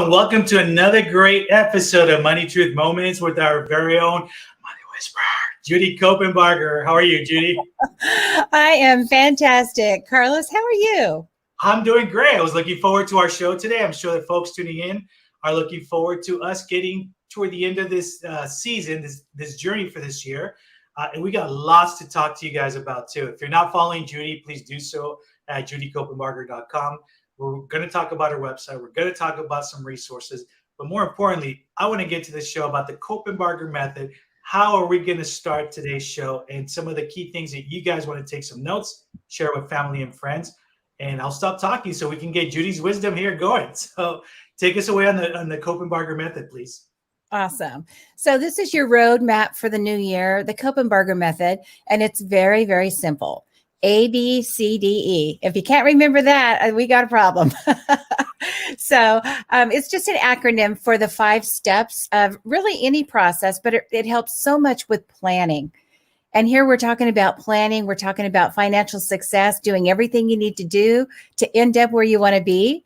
and welcome to another great episode of Money Truth Moments with our very own Money Whisperer, Judy Copenbarger. How are you, Judy? I am fantastic. Carlos, how are you? I'm doing great. I was looking forward to our show today. I'm sure that folks tuning in are looking forward to us getting toward the end of this season, this journey for this year. And we got lots to talk to you guys about, too. If you're not following Judy, please do so at judycopenbarger.com. We're going to talk about our website. We're going to talk about some resources. But more importantly, I want to get to this show about the Copenbarger Method. How are we going to start today's show? And some of the key things that you guys want to take some notes, share with family and friends. And I'll stop talking so we can get Judy's wisdom here going. So take us away on the Copenbarger Method, please. Awesome. So this is your roadmap for the new year, the Copenbarger Method. And it's very, very simple. A, B, C, D, E. If you can't remember that, we got a problem. So it's just an acronym for the 5 steps of really any process, but it helps so much with planning. And here we're talking about planning. We're talking about financial success, doing everything you need to do to end up where you want to be.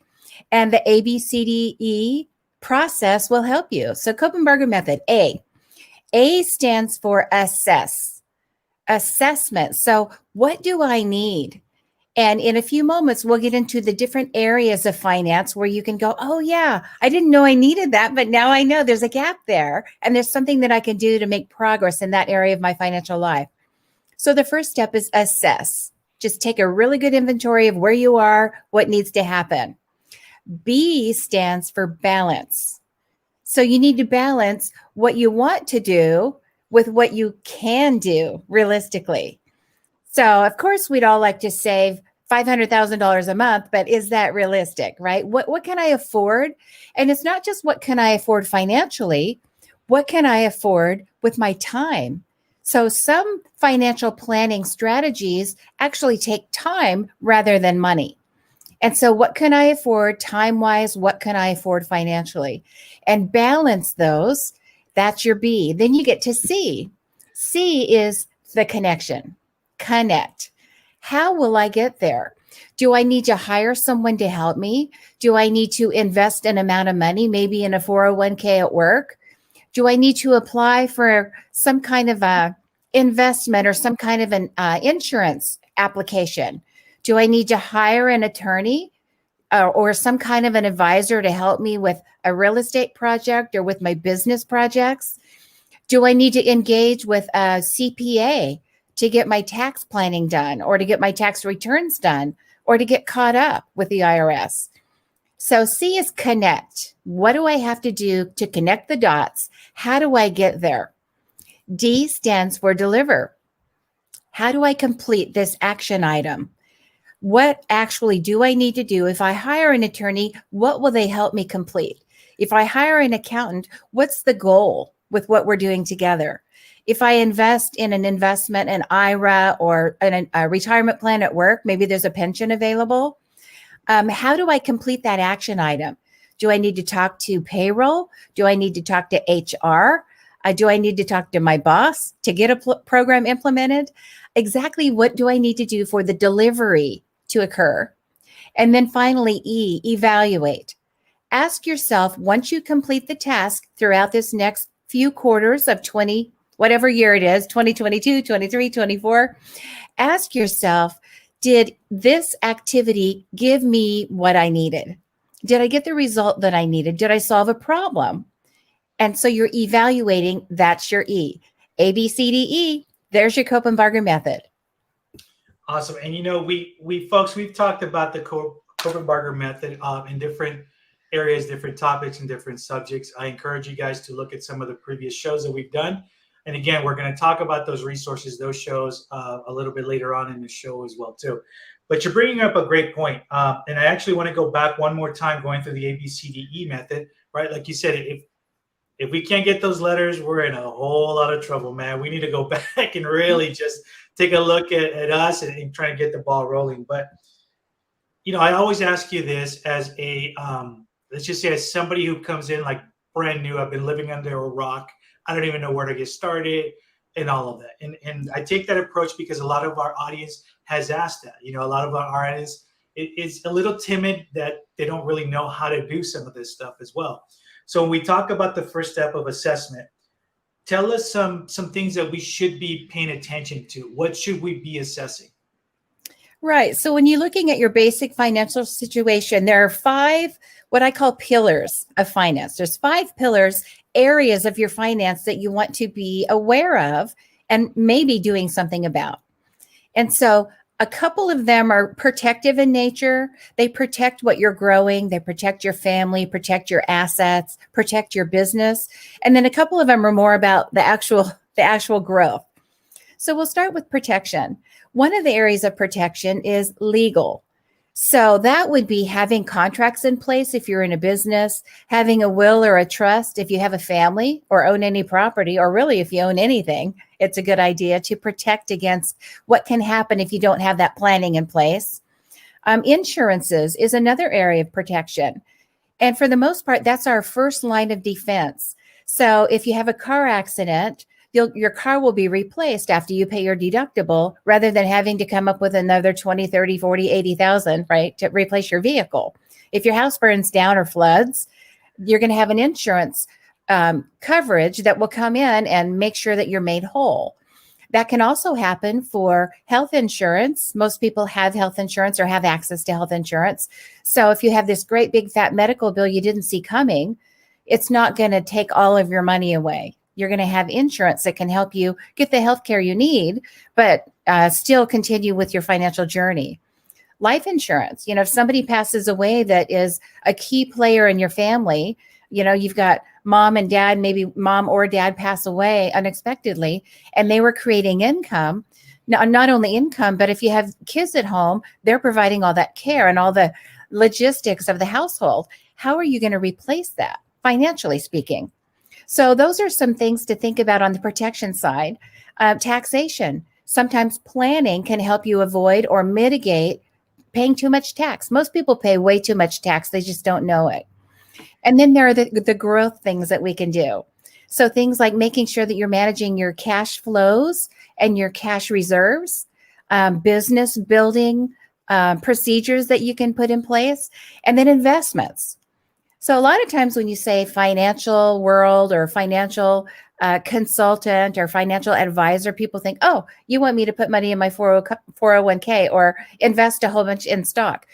And the ABCDE process will help you. So Copenbarger Method, A. A stands for assess. Assessment. So what do I need? And in a few moments, we'll get into the different areas of finance where you can go, oh yeah, I didn't know I needed that, but now I know there's a gap there. And there's something that I can do to make progress in that area of my financial life. So the first step is assess. Just take a really good inventory of where you are, what needs to happen. B stands for balance. So you need to balance what you want to do with what you can do realistically. So of course, we'd all like to save $500,000 a month, but is that realistic, right? What can I afford? And it's not just what can I afford financially, what can I afford with my time? So some financial planning strategies actually take time rather than money. And so what can I afford time-wise? What can I afford financially? And balance those. That's your B. Then you get to C. C is the connection. Connect. How will I get there? Do I need to hire someone to help me? Do I need to invest an amount of money, maybe in a 401k at work? Do I need to apply for some kind of a investment or some kind of an insurance application? Do I need to hire an attorney or some kind of an advisor to help me with a real estate project or with my business projects? Do I need to engage with a CPA to get my tax planning done or to get my tax returns done or to get caught up with the IRS? So C is connect. What do I have to do to connect the dots? How do I get there? D stands for deliver. How do I complete this action item? What actually do I need to do? If I hire an attorney, what will they help me complete? If I hire an accountant, what's the goal with what we're doing together? If I invest in an investment, an IRA or a retirement plan at work, maybe there's a pension available. How do I complete that action item? Do I need to talk to payroll? Do I need to talk to HR? Do I need to talk to my boss to get a program implemented? Exactly what do I need to do for the delivery to occur? And then finally, E, evaluate. Ask yourself, once you complete the task throughout this next few quarters of whatever year it is, 2022, 23, 24, ask yourself, did this activity give me what I needed? Did I get the result that I needed? Did I solve a problem? And so you're evaluating, that's your E. A, B, C, D, E, there's your Copenbarger Method. Awesome. And we folks, we've talked about the Copenbarger Method in different areas, different topics, and different subjects. I encourage you guys to look at some of the previous shows that we've done. And again, we're going to talk about those resources, those shows a little bit later on in the show as well, too. But you're bringing up a great point. And I actually want to go back one more time going through the ABCDE method, right? Like you said, if we can't get those letters, we're in a whole lot of trouble, man. We need to go back and really just take a look at us and try to get the ball rolling. But, I always ask you this as a, let's just say as somebody who comes in like brand new, I've been living under a rock. I don't even know where to get started and all of that. And I take that approach because a lot of our audience has asked that. A lot of our audience is a little timid that they don't really know how to do some of this stuff as well. So when we talk about the first step of assessment, tell us some things that we should be paying attention to. What should we be assessing? Right. So when you're looking at your basic financial situation, there are 5 what I call pillars of finance. There's 5 pillars, areas of your finance that you want to be aware of and maybe doing something about. And so a couple of them are protective in nature. They protect what you're growing. They protect your family, protect your assets, protect your business. And then a couple of them are more about the actual growth. So we'll start with protection. One of the areas of protection is legal. So that would be having contracts in place if you're in a business, having a will or a trust if you have a family or own any property, or really if you own anything, it's a good idea to protect against what can happen if you don't have that planning in place. Insurances is another area of protection. And for the most part, that's our first line of defense. So if you have a car accident, your car will be replaced after you pay your deductible rather than having to come up with another 20, 30, 40, 80,000, right, to replace your vehicle. If your house burns down or floods, you're going to have an insurance coverage that will come in and make sure that you're made whole. That can also happen for health insurance. Most people have health insurance or have access to health insurance. So if you have this great big fat medical bill you didn't see coming, it's not going to take all of your money away. You're going to have insurance that can help you get the health care you need, but still continue with your financial journey. Life insurance, if somebody passes away that is a key player in your family, you've got mom and dad, maybe mom or dad pass away unexpectedly, and they were creating income. Now, not only income, but if you have kids at home, they're providing all that care and all the logistics of the household. How are you going to replace that, financially speaking? So those are some things to think about on the protection side. Taxation. Sometimes planning can help you avoid or mitigate paying too much tax. Most people pay way too much tax. They just don't know it. And then there are the growth things that we can do. So things like making sure that you're managing your cash flows and your cash reserves, business building procedures that you can put in place, and then investments. So a lot of times when you say financial world or financial consultant or financial advisor, people think, oh, you want me to put money in my 401k or invest a whole bunch in stock.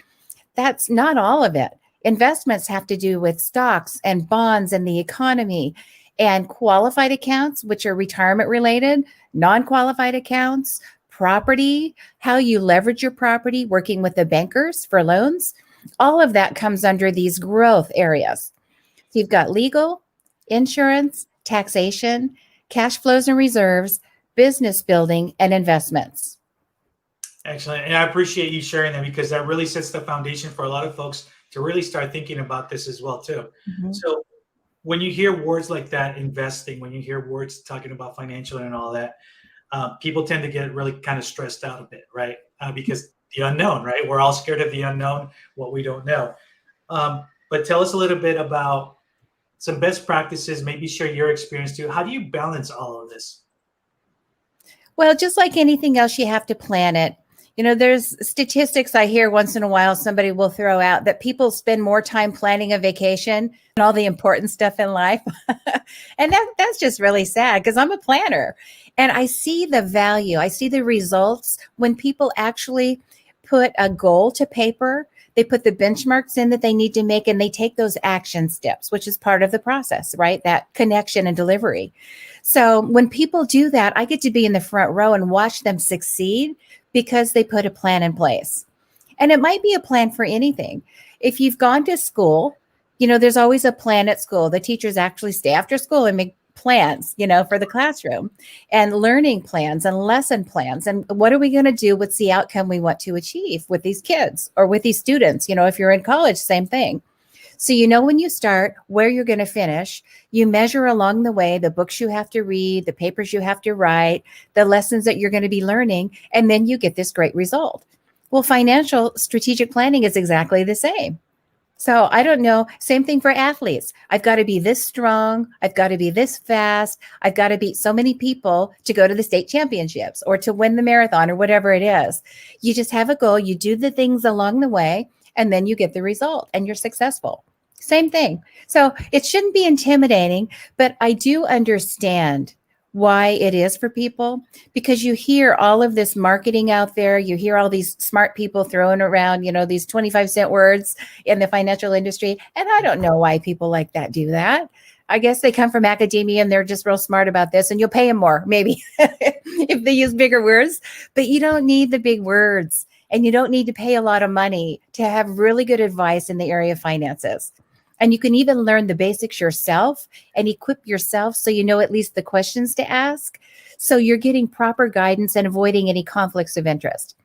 That's not all of it. Investments have to do with stocks and bonds and the economy, and qualified accounts, which are retirement related, non-qualified accounts, property, how you leverage your property, working with the bankers for loans. All of that comes under these growth areas. So you've got legal, insurance, taxation, cash flows and reserves, business building, and investments. Excellent. And I appreciate you sharing that, because that really sets the foundation for a lot of folks to really start thinking about this as well too. Mm-hmm. So when you hear words like that, investing, when you hear words talking about financial and all that, people tend to get really kind of stressed out a bit, right? Because the unknown, right? We're all scared of the unknown, what we don't know. But tell us a little bit about some best practices, maybe share your experience too. How do you balance all of this? Well, just like anything else, you have to plan it. There's statistics I hear once in a while, somebody will throw out that people spend more time planning a vacation and all the important stuff in life. And that's just really sad, because I'm a planner and I see the value. I see the results when people actually put a goal to paper. They put the benchmarks in that they need to make, and they take those action steps, which is part of the process, right? That connection and delivery. So when people do that, I get to be in the front row and watch them succeed because they put a plan in place. And it might be a plan for anything. If you've gone to school, there's always a plan at school. The teachers actually stay after school and make plans, for the classroom, and learning plans and lesson plans. And what are we going to do? What's the outcome we want to achieve with these kids or with these students? If you're in college, same thing. So when you start, where you're going to finish, you measure along the way the books you have to read, the papers you have to write, the lessons that you're going to be learning, and then you get this great result. Well, financial strategic planning is exactly the same. So I don't know. Same thing for athletes. I've got to be this strong. I've got to be this fast. I've got to beat so many people to go to the state championships or to win the marathon or whatever it is. You just have a goal. You do the things along the way, and then you get the result and you're successful. Same thing. So it shouldn't be intimidating, but I do understand why it is for people, because you hear all of this marketing out there. You hear all these smart people throwing around, these 25-cent words in the financial industry. And I don't know why people like that do that. I guess they come from academia and they're just real smart about this, and you'll pay them more, maybe, if they use bigger words. But you don't need the big words, and you don't need to pay a lot of money to have really good advice in the area of finances. And you can even learn the basics yourself and equip yourself so you know at least the questions to ask. So you're getting proper guidance and avoiding any conflicts of interest.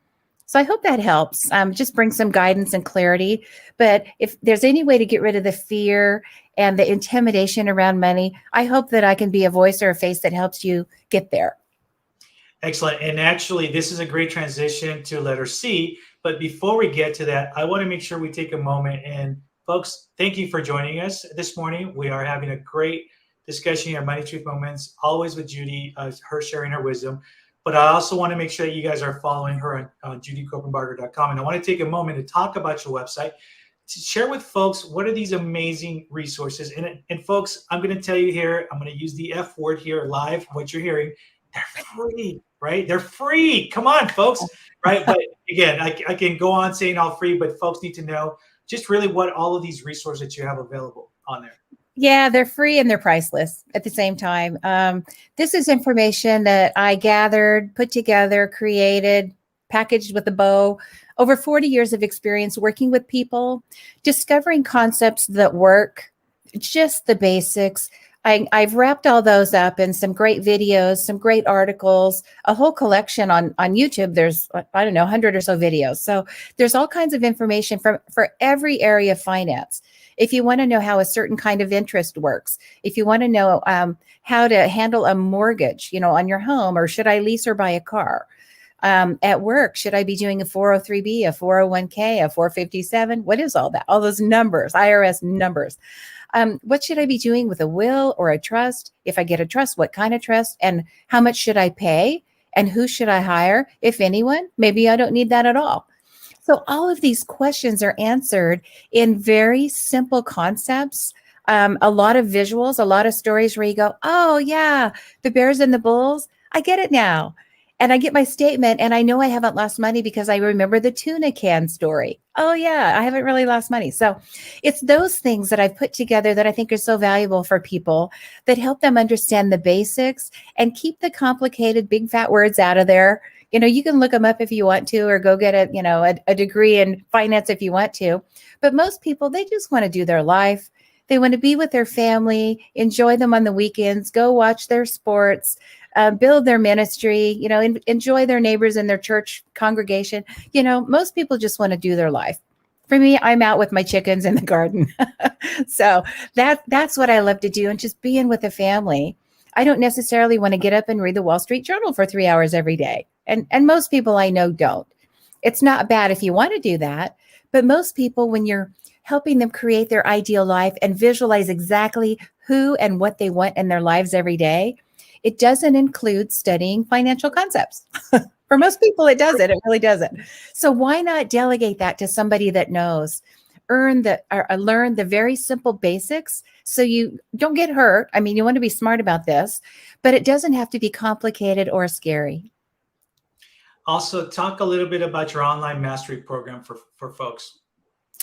So I hope that helps. Just bring some guidance and clarity. But if there's any way to get rid of the fear and the intimidation around money, I hope that I can be a voice or a face that helps you get there. Excellent. And actually, this is a great transition to letter C. But before we get to that, I want to make sure we take a moment. And folks, thank you for joining us this morning. We are having a great discussion here, Money Truth Moments, always with Judy, her sharing her wisdom. But I also want to make sure that you guys are following her on judycopenbarger.com. And I want to take a moment to talk about your website, to share with folks what are these amazing resources. And folks, I'm going to tell you here, I'm going to use the F word here live, what you're hearing. They're free, right? They're free. Come on, folks, right? But again, I can go on saying all free, but folks need to know just really what all of these resources that you have available on there. Yeah, they're free and they're priceless at the same time. This is information that I gathered, put together, created, packaged with a bow. Over 40 years of experience working with people, discovering concepts that work, just the basics. I've wrapped all those up in some great videos, some great articles, a whole collection on YouTube. There's, I don't know, 100 or so videos. So there's all kinds of information for every area of finance. If you want to know how a certain kind of interest works, if you want to know how to handle a mortgage, on your home, or should I lease or buy a car? At work, should I be doing a 403B, a 401k, a 457? What is all that? All those numbers, IRS numbers. What should I be doing with a will or a trust? If I get a trust, what kind of trust? And how much should I pay? And who should I hire? If anyone, maybe I don't need that at all. So all of these questions are answered in very simple concepts, a lot of visuals, a lot of stories where you go, oh yeah, the bears and the bulls, I get it now. And I get my statement and I know I haven't lost money because I remember the tuna can story. Oh yeah, I haven't really lost money. So it's those things that I've put together that I think are so valuable for people, that help them understand the basics and keep the complicated big fat words out of there. You can look them up if you want to, or go get a degree in finance if you want to. But most people, they just want to do their life. They want to be with their family, enjoy them on the weekends, go watch their sports, build their ministry, enjoy their neighbors in their church congregation. Most people just want to do their life. For me, I'm out with my chickens in the garden. So that's what I love to do, and just being with the family. I don't necessarily want to get up and read the Wall Street Journal for 3 hours every day. And most people I know don't. It's not bad if you want to do that. But most people, when you're helping them create their ideal life and visualize exactly who and what they want in their lives every day, it doesn't include studying financial concepts. For most people, it doesn't. It really doesn't. So why not delegate that to somebody that knows? Learn the very simple basics so you don't get hurt. I mean, you want to be smart about this, but it doesn't have to be complicated or scary. Also, talk a little bit about your online mastery program for folks.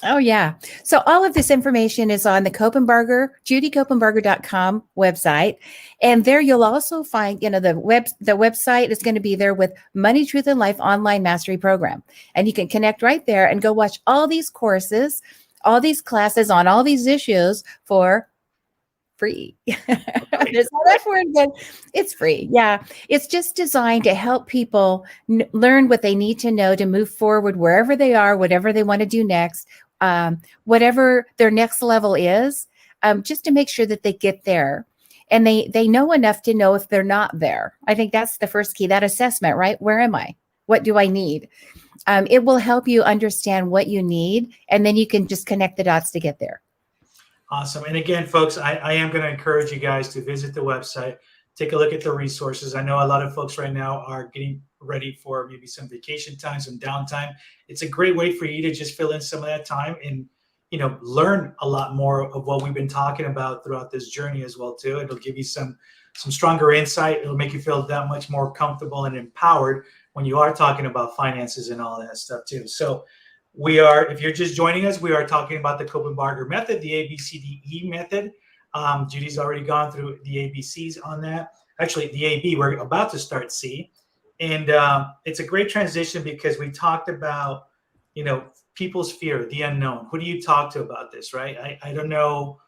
Oh, yeah. So all of this information is on the judycopenbarger.com website. And there you'll also find, the website is going to be there with Money, Truth, and Life Online Mastery Program. And you can connect right there and go watch all these courses, all these classes on all these issues for free. There's no that word, but it's free. Yeah. It's just designed to help people learn what they need to know to move forward wherever they are, whatever they want to do next, whatever their next level is, just to make sure that they get there. And they know enough to know if they're not there. I think that's the first key, that assessment, right? Where am I? What do I need? It will help you understand what you need, and then you can just connect the dots to get there. Awesome. And again, folks, I am going to encourage you guys to visit the website, take a look at the resources. I know a lot of folks right now are getting ready for maybe some vacation time, some downtime. It's a great way for you to just fill in some of that time and, learn a lot more of what we've been talking about throughout this journey as well, too. It'll give you some stronger insight. It'll make you feel that much more comfortable and empowered when you are talking about finances and all that stuff, too. So, if you're just joining us, we are talking about the Copenbarger Method, the ABCDE method. Judy's already gone through the ABCs on that. Actually, the AB, we're about to start C. And it's a great transition because we talked about, people's fear, the unknown. Who do you talk to about this, right? I don't know,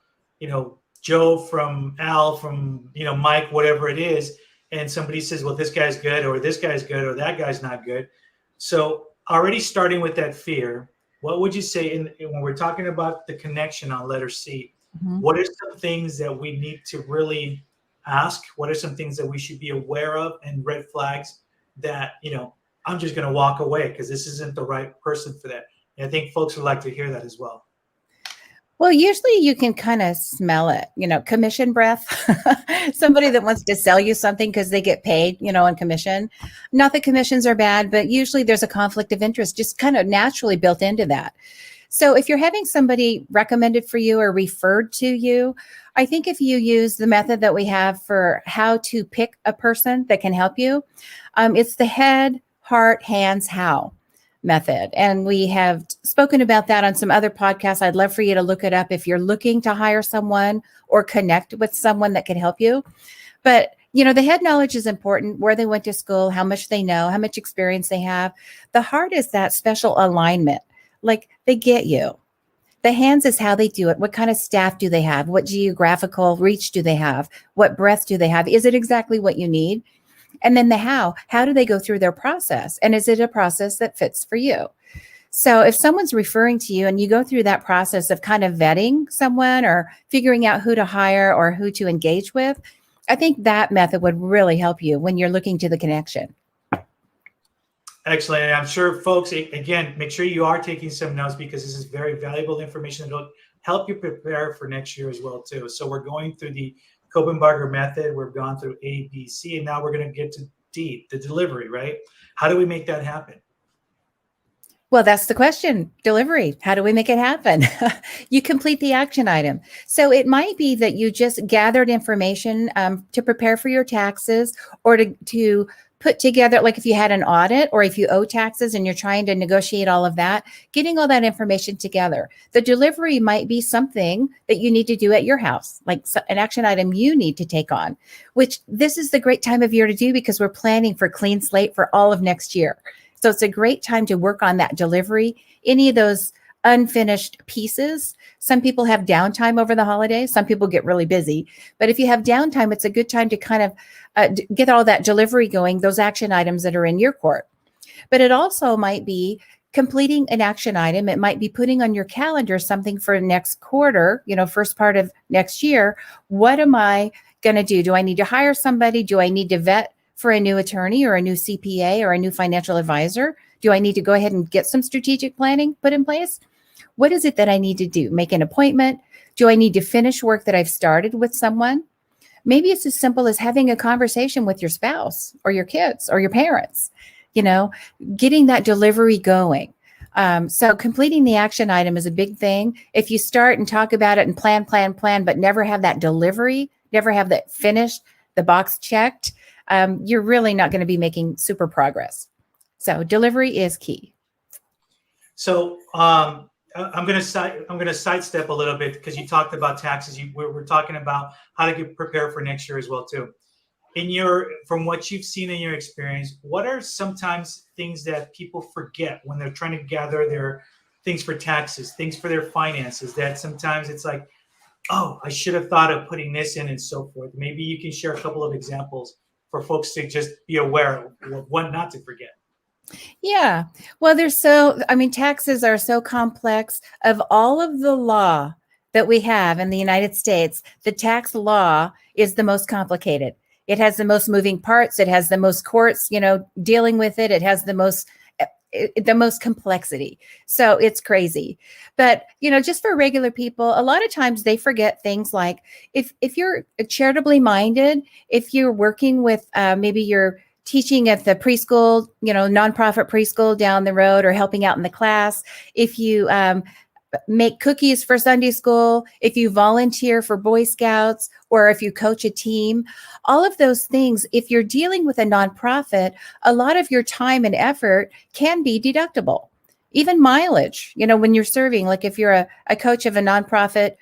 Joe from Al from, Mike, whatever it is. And somebody says, well, this guy's good, or this guy's good, or that guy's not good. So already starting with that fear, what would you say when we're talking about the connection on letter C? Mm-hmm. What are some things that we need to really ask? What are some things that we should be aware of and red flags that, I'm just going to walk away because this isn't the right person for that? And I think folks would like to hear that as well. Well, usually you can kind of smell it, commission breath. Somebody that wants to sell you something because they get paid, on commission. Not that commissions are bad, but usually there's a conflict of interest just kind of naturally built into that. So if you're having somebody recommended for you or referred to you, I think if you use the method that we have for how to pick a person that can help you, it's the head, heart, hands, how method. And we have spoken about that on some other podcasts. I'd love for you to look it up if you're looking to hire someone or connect with someone that can help you. But, the head knowledge is important, where they went to school, how much they know, how much experience they have. The heart is that special alignment, like they get you. The hands is how they do it. What kind of staff do they have? What geographical reach do they have? What breadth do they have? Is it exactly what you need? And then the how do they go through their process? And is it a process that fits for you? So if someone's referring to you and you go through that process of kind of vetting someone or figuring out who to hire or who to engage with, I think that method would really help you when you're looking to the connection. Excellent. And I'm sure folks, again, make sure you are taking some notes because this is very valuable information that will help you prepare for next year as well, too. So we're going through the Copenbarger Method. We've gone through A, B, C, and now we're going to get to D, the delivery, right? How do we make that happen? Well, that's the question. Delivery. How do we make it happen? You complete the action item. So it might be that you just gathered information to prepare for your taxes or to put together, like if you had an audit or if you owe taxes and you're trying to negotiate all of that, getting all that information together. The delivery might be something that you need to do at your house, like an action item you need to take on, which this is the great time of year to do because we're planning for clean slate for all of next year. So it's a great time to work on that delivery, any of those unfinished pieces. Some people have downtime over the holidays. Some people get really busy. But if you have downtime, it's a good time to kind of get all that delivery going, those action items that are in your court. But it also might be completing an action item. It might be putting on your calendar something for next quarter, first part of next year. What am I going to do? Do I need to hire somebody? Do I need to vet for a new attorney or a new CPA or a new financial advisor? Do I need to go ahead and get some strategic planning put in place? What is it that I need to do? Make an appointment? Do I need to finish work that I've started with someone? Maybe it's as simple as having a conversation with your spouse or your kids or your parents, getting that delivery going. So completing the action item is a big thing. If you start and talk about it and plan, but never have that delivery, never have that finished, the box checked, you're really not going to be making super progress. So delivery is key. So I'm going to sidestep a little bit because you talked about taxes. We're talking about how to get prepared for next year as well too. From what you've seen in your experience, what are sometimes things that people forget when they're trying to gather their things for taxes, things for their finances, that sometimes it's like, oh, I should have thought of putting this in and so forth. Maybe you can share a couple of examples for folks to just be aware of what not to forget. Yeah. Well, taxes are so complex. Of all of the law that we have in the United States, the tax law is the most complicated. It has the most moving parts. It has the most courts, dealing with it. It has the most complexity. So it's crazy. But, just for regular people, a lot of times they forget things like if you're charitably minded, if you're working with maybe you're teaching at the preschool, nonprofit preschool down the road, or helping out in the class, if you make cookies for Sunday school, if you volunteer for Boy Scouts, or if you coach a team, all of those things, if you're dealing with a nonprofit, a lot of your time and effort can be deductible. Even mileage, when you're serving, like if you're a coach of a nonprofit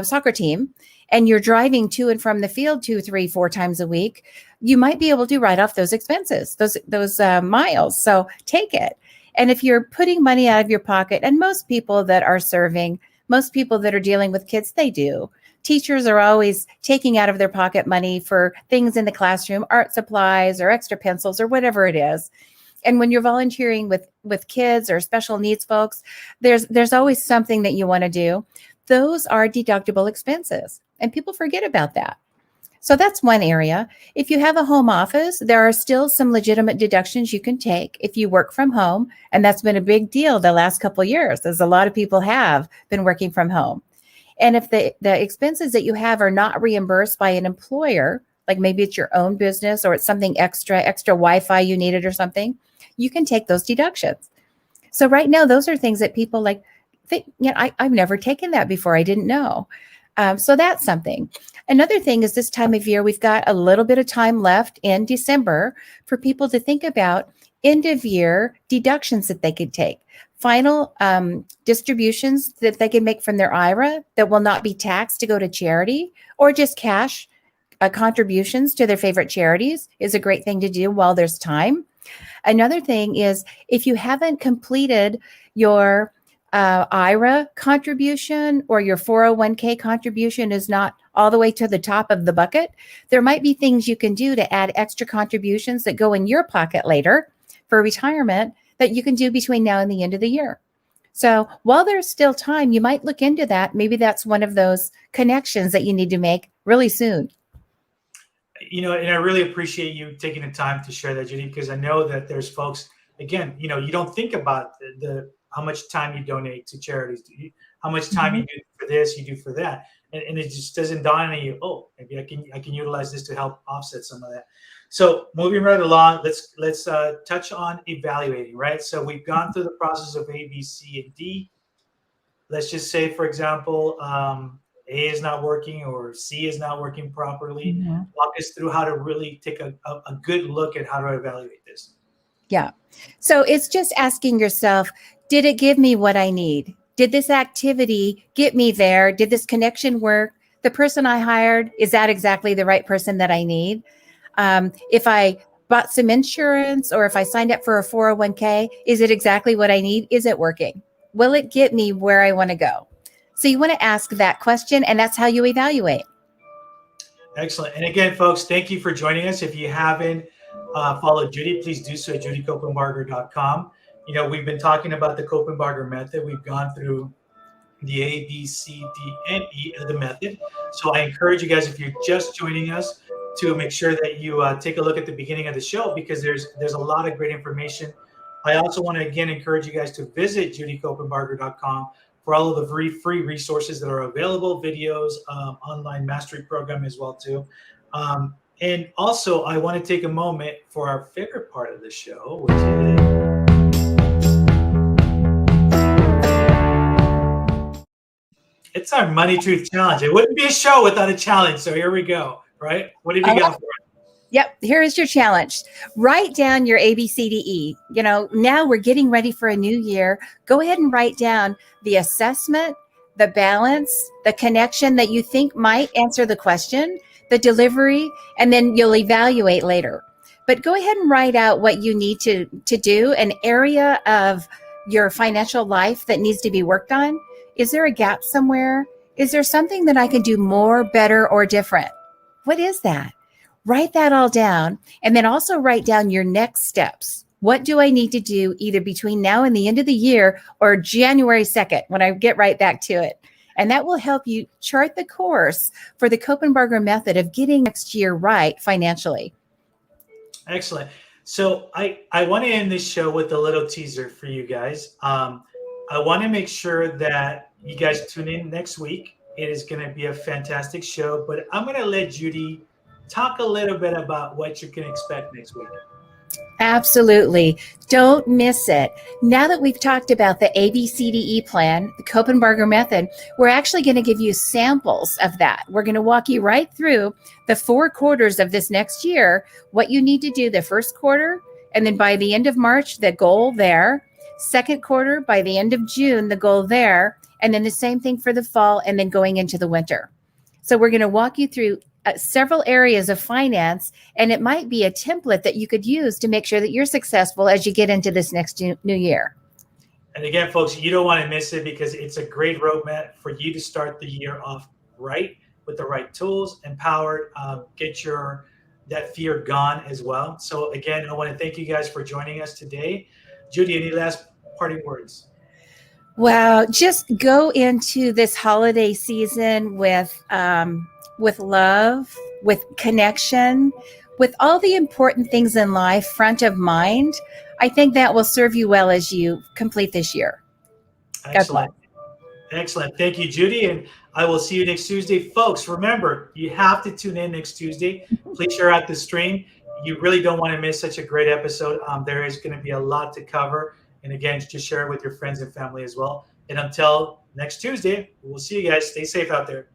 soccer team and you're driving to and from the field 2, 3, 4 times a week, you might be able to write off those expenses, those miles. So take it. And if you're putting money out of your pocket, and most people that are serving, most people that are dealing with kids, they do. Teachers are always taking out of their pocket money for things in the classroom, art supplies or extra pencils or whatever it is. And when you're volunteering with kids or special needs folks, there's always something that you want to do. Those are deductible expenses, and people forget about that. So that's one area. If you have a home office, there are still some legitimate deductions you can take if you work from home. And that's been a big deal the last couple of years, as a lot of people have been working from home. And if the expenses that you have are not reimbursed by an employer, like maybe it's your own business or it's something extra Wi-Fi you needed or something, you can take those deductions. So right now, those are things that people think, I've never taken that before. I didn't know. So that's something. Another thing is this time of year, we've got a little bit of time left in December for people to think about end of year deductions that they could take, final distributions that they can make from their IRA that will not be taxed to go to charity, or just cash contributions to their favorite charities is a great thing to do while there's time. Another thing is if you haven't completed your IRA contribution, or your 401k contribution is not all the way to the top of the bucket, there might be things you can do to add extra contributions that go in your pocket later for retirement that you can do between now and the end of the year. So while there's still time, you might look into that. Maybe that's one of those connections that you need to make really soon. And I really appreciate you taking the time to share that, Judy, because I know that there's folks, again, you don't think about the how much time you donate to charities, how much time you do for this, you do for that. And it just doesn't dawn on you, oh, maybe I can utilize this to help offset some of that. So moving right along, let's touch on evaluating, right? So we've gone through the process of A, B, C, and D. Let's just say, for example, A is not working or C is not working properly. Walk us through how to really take a good look at how to evaluate this. Yeah. So it's just asking yourself, did it give me what I need? Did this activity get me there? Did this connection work? The person I hired, is that exactly the right person that I need? If I bought some insurance, or if I signed up for a 401k, is it exactly what I need? Is it working? Will it get me where I want to go? So you want to ask that question, and that's how you evaluate. Excellent. And again, folks, thank you for joining us. If you haven't followed Judy, please do so at judycopenbarger.com. We've been talking about the Copenbarger Method. We've gone through the A, B, C, D, and E of the method. So I encourage you guys, if you're just joining us, to make sure that you take a look at the beginning of the show, because there's a lot of great information. I also want to, again, encourage you guys to visit judycopenbarger.com for all of the free resources that are available, videos, online mastery program as well, too. And also, I want to take a moment for our favorite part of the show, which it's our Money Truth Challenge. It wouldn't be a show without a challenge. So here we go, right? What have you got for us? Yep. Here is your challenge. Write down your A, B, C, D, E. Now we're getting ready for a new year. Go ahead and write down the assessment, the balance, the connection that you think might answer the question, the delivery, and then you'll evaluate later. But go ahead and write out what you need to do, an area of your financial life that needs to be worked on. Is there a gap somewhere? Is there something that I can do more, better, or different? What is that? Write that all down, and then also write down your next steps. What do I need to do either between now and the end of the year, or January 2nd when I get right back to it? And that will help you chart the course for the Copenbarger method of getting next year right financially. Excellent. So I want to end this show with a little teaser for you guys. I want to make sure that you guys tune in next week. It is going to be a fantastic show, but I'm going to let Judy talk a little bit about what you can expect next week. Absolutely. Don't miss it. Now that we've talked about the ABCDE plan, the Copenbarger method, we're actually going to give you samples of that. We're going to walk you right through the 4 quarters of this next year, what you need to do the first quarter, and then by the end of March, the goal there. Second quarter, by the end of June, the goal there. And then the same thing for the fall and then going into the winter. So we're going to walk you through several areas of finance, and it might be a template that you could use to make sure that you're successful as you get into this next new year. And again, folks, you don't want to miss it because it's a great roadmap for you to start the year off right with the right tools, empowered, get that fear gone as well. So again, I want to thank you guys for joining us today. Judy, any last parting words? Well, just go into this holiday season with love, with connection, with all the important things in life front of mind. I think that will serve you well as you complete this year. Excellent. Excellent. Thank you, Judy. And I will see you next Tuesday. Folks, remember, you have to tune in next Tuesday. Please share out the stream. You really don't want to miss such a great episode. There is going to be a lot to cover. And again, just share it with your friends and family as well. And until next Tuesday, we'll see you guys. Stay safe out there.